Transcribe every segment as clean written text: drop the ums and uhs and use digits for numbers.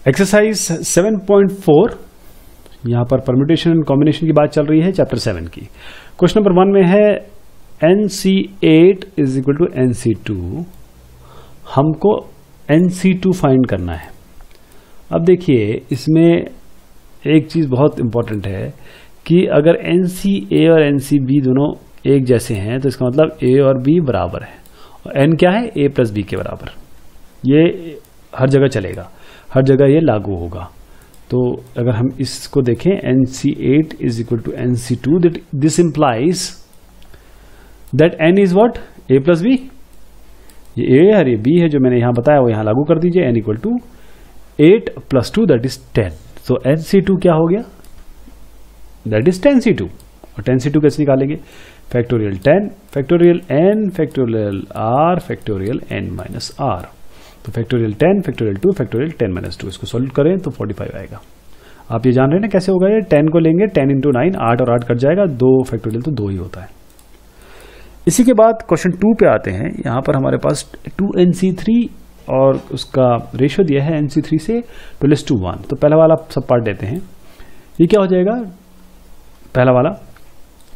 Exercise 7.4 यहां पर permutation and combination की बात चल रही है, चैप्टर 7 की। क्वेश्चन नंबर 1 में है NC8 is equal to NC2। हमको NC2 फाइंड करना है। अब देखिए इसमें एक चीज बहुत इंपॉर्टेंट है कि अगर NCA और NCB दोनों एक जैसे हैं तो इसका मतलब A और B बराबर है, और N क्या है, A प्लस B के बराबर। ये हर जगह चलेगा, हर जगह ये लागू होगा। तो अगर हम इसको देखें NC8 is equal to NC2, that this implies that N is what, A plus B। ये A और ये B है जो मैंने यहां बताया वो यहां लागू कर दीजिए। N equal to 8 plus 2 that is 10। तो NC2 क्या हो गया, दैट इज 10C2। और 10C2 कैसे निकालेंगे, factorial 10 factorial n factorial r factorial n minus r। तो फैक्टोरियल 10 फैक्टोरियल 2 फैक्टोरियल 10 माइनस 2, इसको सॉल्व करें तो 45 आएगा। आप ये जान रहे हैं ना कैसे होगा, ये 10 को लेंगे 10 इंटू 9, 8 और 8 कट जाएगा, 2 फैक्टोरियल तो 2 ही होता है। इसी के बाद क्वेश्चन 2 पे आते हैं। यहां पर हमारे पास 2NC3 और उसका रेशियो दिया है NC3 से 2:1। तो पहला वाला सब पार्ट देते हैं। ये क्या हो जाएगा, पहला वाला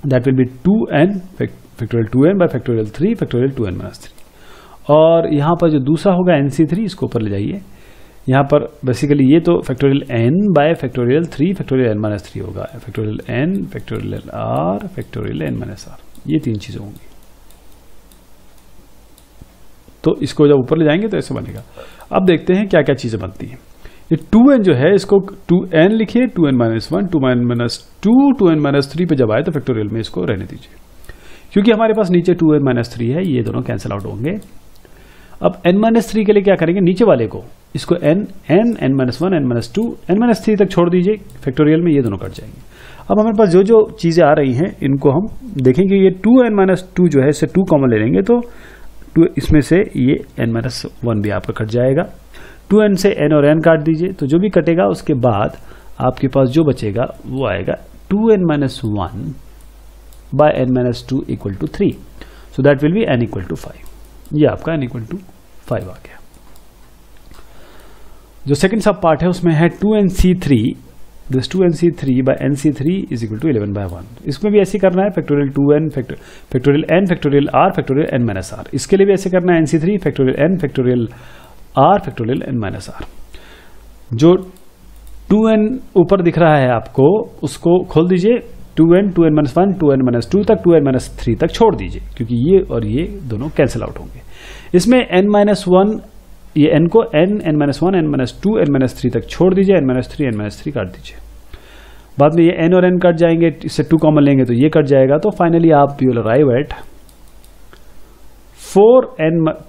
that will B 2n factorial 2n bye factorial 3 factorial 2n minus 3। और यहां पर जो दूसरा होगा NC3, इसको ऊपर ले जाइए। यहां पर बेसिकली ये तो factorial n bye factorial 3 factorial n minus 3 होगा, factorial n factorial r factorial n minus r, ये तीन चीजें होंगी। तो इसको जब ऊपर ले जाएंगे तो ऐसे बनेगा। अब देखते हैं क्या क्या चीजें बनती हैं। ये 2n जो है इसको 2n लिखिए, 2n minus 1 2n minus 2 2n minus 3 पे जब आए तो फैक्टोरियल में इसको रहने दीजिए, क्योंकि हमारे पास नीचे 2n माइनस 3 है, ये दोनों कैंसिल आउट होंगे। अब n माइनस 3 के लिए क्या करेंगे, नीचे वाले को इसको n minus 1 n minus 2 n minus 3 तक छोड़ दीजिए, फैक्टोरियल में ये दोनों कट जाएंगे। अब हमारे पास जो जो चीजें आ रही हैं इनको हम देखेंगे। ये 2n माइनस 2 जो है इससे 2 कॉमन ले लेंगे तो 2 इसमें से ये n माइनस 1 भी आपका कट जाएगा। 2n से n और n काट दीजिए, तो जो भी कटेगा उसके बाद आपके पास जो बचेगा वो आएगा 2n minus 1 by n minus 2 equal to 3। So that will be n equal to 5। ये आपका n इक्वल टू 5 आ गया। जो सेकंड सब पार्ट है उसमें है 2NC3, this 2NC3 by NC3 is equal to 11 by 1। इसमें भी ऐसे करना है, factorial 2n factorial n factorial r factorial n minus r। इसके लिए भी ऐसे करना है, NC3 factorial n factorial r factorial n minus r। जो 2n ऊपर दिख रहा है आपको उसको खोल दीजिए, 2n माइनस 1 2n माइनस 2 तक 2n माइनस 3 तक छोड़ दीजिए, क्योंकि ये और ये दोनों कैंसिल आउट होंगे। इसमें n माइनस 1, ये n को n minus 1 n minus 2 n minus 3 तक छोड़ दीजिए, n माइनस 3 n माइनस 3 काट दीजिए। बाद में ये n और n कट जाएंगे, इससे 2 कॉमन लेंगे तो ये कट जाएगा। तो फाइनली आप you will arrive at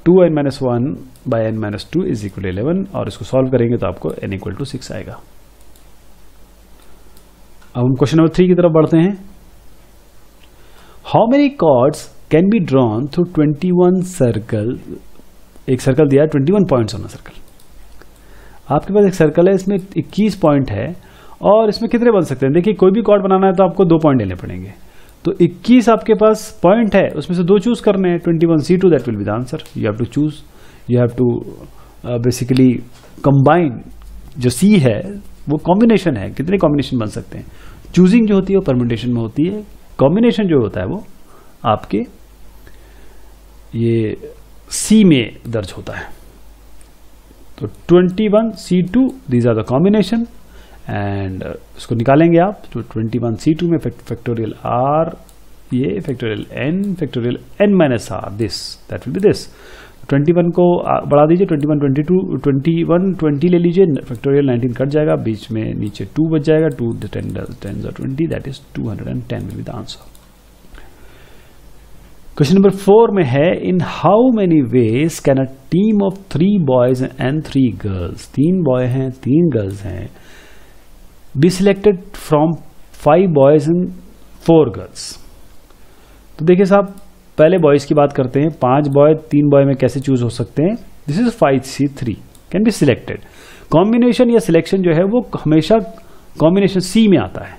2n minus 1 by n minus 2 is equal 11, और इसको सॉल्व करेंगे तो आपको n इक्वल टू 6 आएगा। अब हम क्वेश्चन नंबर 3 की तरफ बढ़ते हैं। How many chords can be drawn through 21 circle. एक सर्कल दिया है, 21 पॉइंट्स ऑन अ सर्कल। आपके पास एक सर्कल है, इसमें 21 पॉइंट है, और इसमें कितने बन सकते हैं। देखिए कोई भी कॉर्ड बनाना है तो आपको 2 पॉइंट लेने पड़ेंगे। तो 21 आपके पास पॉइंट है, उसमें से 2 चूज करने हैं। 21C2 that will be the answer. You have to choose, you have to basically combine. जो C है वो कॉम्बिनेशन है, कितने कॉम्बिनेशन बन सकते हैं। चूजिंग जो होती है वो परम्यूटेशन में होती है, कॉम्बिनेशन जो होता है वो आपके ये C में दर्ज होता है। तो 21C2 these are the combination, and उसको निकालेंगे आप। तो 21C2 में फैक्टोरियल r, ये factorial n minus r, this that will be this. 21 को बढ़ा दीजिए, 21 22 21 20 ले लीजिए, फैक्टोरियल 19 कट जाएगा, बीच में नीचे 2 बच जाएगा, 2 10 20 that is 210 will be the answer. Question number 4 में है, in how many ways can a team of 3 boys and 3 girls, 3 boy हैं 3 गर्ल्स हैं, be selected from 5 boys and 4 girls. तो देखिए साहब, पहले बॉयज की बात करते हैं। 5 बॉय 3 बॉय में कैसे चूज हो सकते हैं। This is 5C3 can be selected. Combination या सिलेक्शन जो है वो हमेशा कॉम्बिनेशन C में आता है,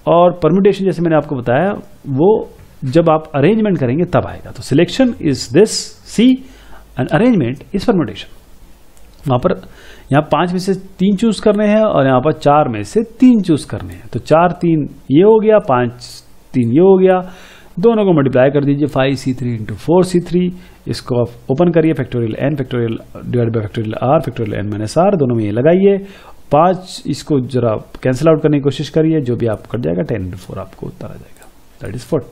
और परम्यूटेशन जैसे मैंने आपको बताया वो जब आप अरेंजमेंट करेंगे तब आएगा। तो selection is this C and arrangement is permutation. वहां पर यहाँ 5 में से 3 चूज करने हैं और यहाँ पर 4 में से 3 चूज करने हैं। तो 4 3 ये हो गया, 5 3 ये हो गया, दोनों को मल्टीप्लाई कर दीजिए 5c3 इंटू 4c3। इसको आप ओपन करिए, factorial n factorial divide by factorial r factorial n minus r, दोनों में ये लगाइए। 5 इसको जरा कैंसिल आउट करने की कोशिश करिए, जो भी आपको कट जाएगा 10 इंटू 4 आपको उत्तर आ जाएगा, दैट इज 4।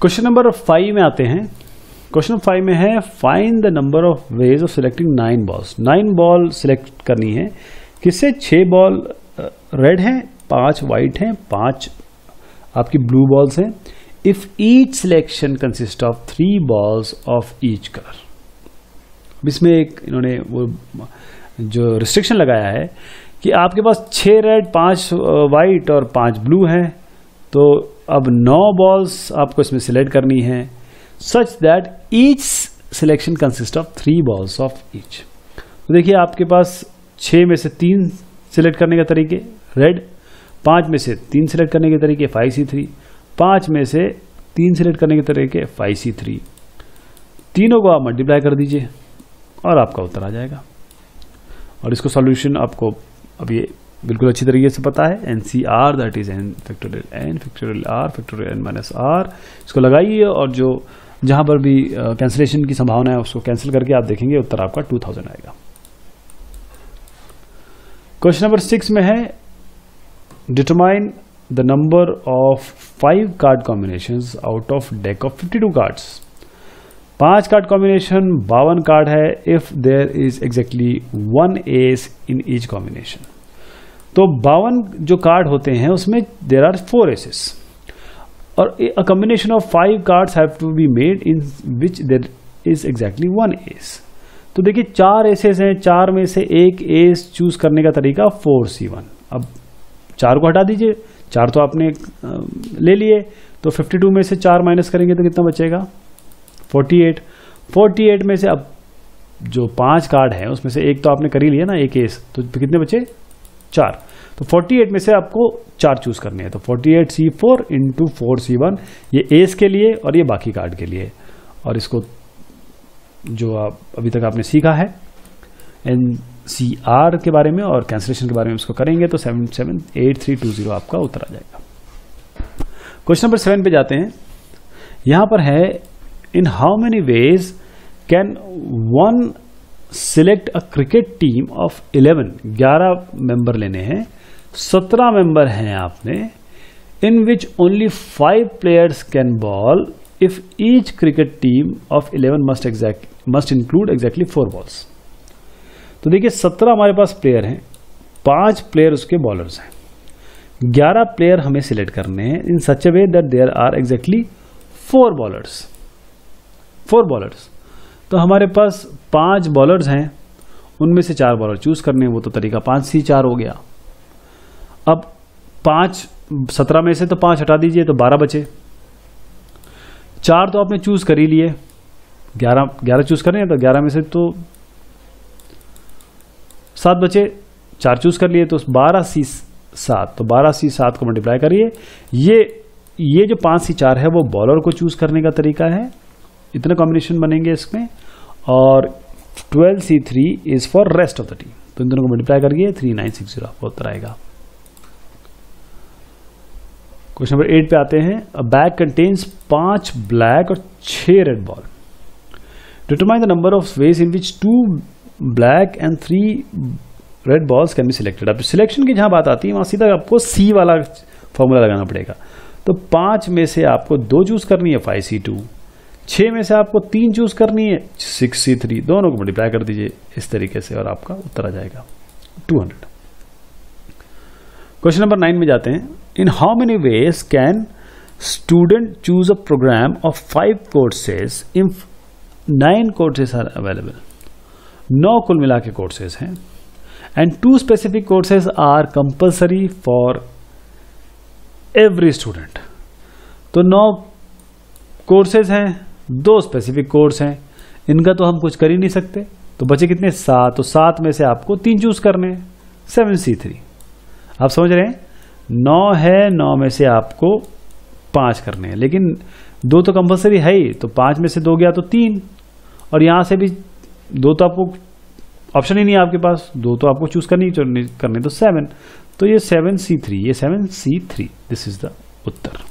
क्वेश्चन नंबर 5 में आते हैं। क्वेश्चन 5 में है find the number of ways of selecting 9 balls. 9 ball select करनी है, किससे? 6 बॉल रेड हैं, 5 वाइट हैं, 5 आपकी ब्लू बॉल्स हैं। If each selection consist of 3 balls of each colour. इसमें एक इन्होंने वो जो रिस्ट्रिक्शन लगाया है कि आपके पास 6 रेड 5 वाइट और 5 ब्लू हैं, तो अब 9 बॉल्स आपको इसमें सिलेक्ट करनी है such that each selection consist of 3 balls of each. तो देखिए आपके पास 6 में से 3 सिलेक्ट करने का तरीके रेड, 5 में से 3 सिलेक्ट करने के तरीके 5c3, 5 में से 3 सिलेक्ट करने के तरीके 5c3। तीनों को आप मल्टीप्लाई कर दीजिए और आपका उत्तर आ जाएगा। और इसको सॉल्यूशन आपको अब ये बिल्कुल अच्छी तरीके से पता है, NCR that is n factorial r factorial n minus r। इसको लगाइए और जो जहां पर भी कैंसिलेशन की संभावना है उसको कैंसिल करके आप देखेंगे उत्तर आपका 2000 आएगा। क्वेश्चन नंबर 6 में है determine the number of 5 card combinations out of deck of 52 cards. 5 card combination 52 card है if there is exactly 1 ace in each combination. तो 52 जो कार्ड होते हैं उसमें देर आर 4 एसेस और a combination of 5 cards have to be made in which there is exactly 1 ace. तो देखिए 4 assess हैं, 4 में से एक एस चूज करने का तरीका 4c1। अब 4 को हटा दीजिए, 4 तो आपने ले लिए, तो 52 में से 4 माइनस करेंगे तो कितना बचेगा 48। 48 में से अब जो 5 कार्ड है उसमें से एक तो आपने कर ही लिया ना, एक एस, तो कितने बचे 4। तो 48 में से आपको 4 चूज करने हैं, तो 48c4 इंटू 4c1 ये एस के लिए और ये बाकी कार्ड के लिए। और इसको जो आप अभी तक आपने सीखा है NCR के बारे में और कैंसिलेशन के बारे में उसको करेंगे तो 778320 आपका उत्तर आ जाएगा। क्वेश्चन नंबर 7 पे जाते हैं। यहां पर है in how many ways can one select a cricket team of 11 member लेने हैं, 17 मेंबर हैं आपने, in which only 5 players can bowl if each cricket team of 11 must include exactly 4 balls. तो देखिए 17 हमारे पास प्लेयर हैं, 5 प्लेयर उसके बॉलर्स हैं, 11 प्लेयर हमें सिलेक्ट करने हैं in such a way that there are exactly 4 bowlers. 4 bowlers, तो हमारे पास 5 बॉलर्स हैं, उनमें से 4 बॉलर चूज करने हैं, वो तो तरीका 5c4 हो गया। अब 17 में से तो 5 हटा दीजिए तो 12 बचे, 4 तो आपने चूज कर ही लिए, 11 चूज करने हैं तो 11 में से तो 7 बचे, 4 चूज कर लिए तो 12c7, तो 12c7 को मल्टीप्लाई करिए। ये जो 5c4 है वो बॉलर को चूज करने का तरीका है, इतने कॉम्बिनेशन बनेंगे इसमें, और 12c3 is for rest of the team. तो इन दोनों को मल्टीप्लाई करिए 3960 आपको उत्तर आएगा। क्वेश्चन नंबर 8 पे आते हैं। अ बैग कंटेन्स 5 ब्लैक और 6 red ball. Determine the number of ways in which 2 black and 3 red balls can be selected. अब सिलेक्शन की जहां बात आती है वहां सीधा आपको सी वाला फॉर्मूला लगाना पड़ेगा। तो 5 में से आपको 2 चूज करनी है 5c2, 6 में से आपको 3 चूज करनी है 6c3, दोनों को मल्टीप्लाई कर दीजिए इस तरीके से और आपका उत्तर आ जाएगा 200। क्वेश्चन नंबर 9 में जाते हैं। In how many ways can student choose a program of 5 courses if 9 courses are available. 9 कुल मिला के कोर्सेज हैं and 2 specific courses are compulsory for every student. तो 9 कोर्सेज हैं, 2 स्पेसिफिक कोर्स हैं, इनका तो हम कुछ कर ही नहीं सकते। तो बचे कितने? 7। तो 7 में से आपको 3 चूज करने हैं, 7C3। आप समझ रहे हैं? 9 है, 9 में से आपको 5 करने हैं, लेकिन 2 तो कंपल्सरी है ही, तो 5 में से 2 गया तो 3, और यहां से भी 2 तो आपको ऑप्शन ही नहीं है आपके पास, 2 तो आपको चूज करने तो 7। तो ये 7C3, ये 7C3, this is the Uttar.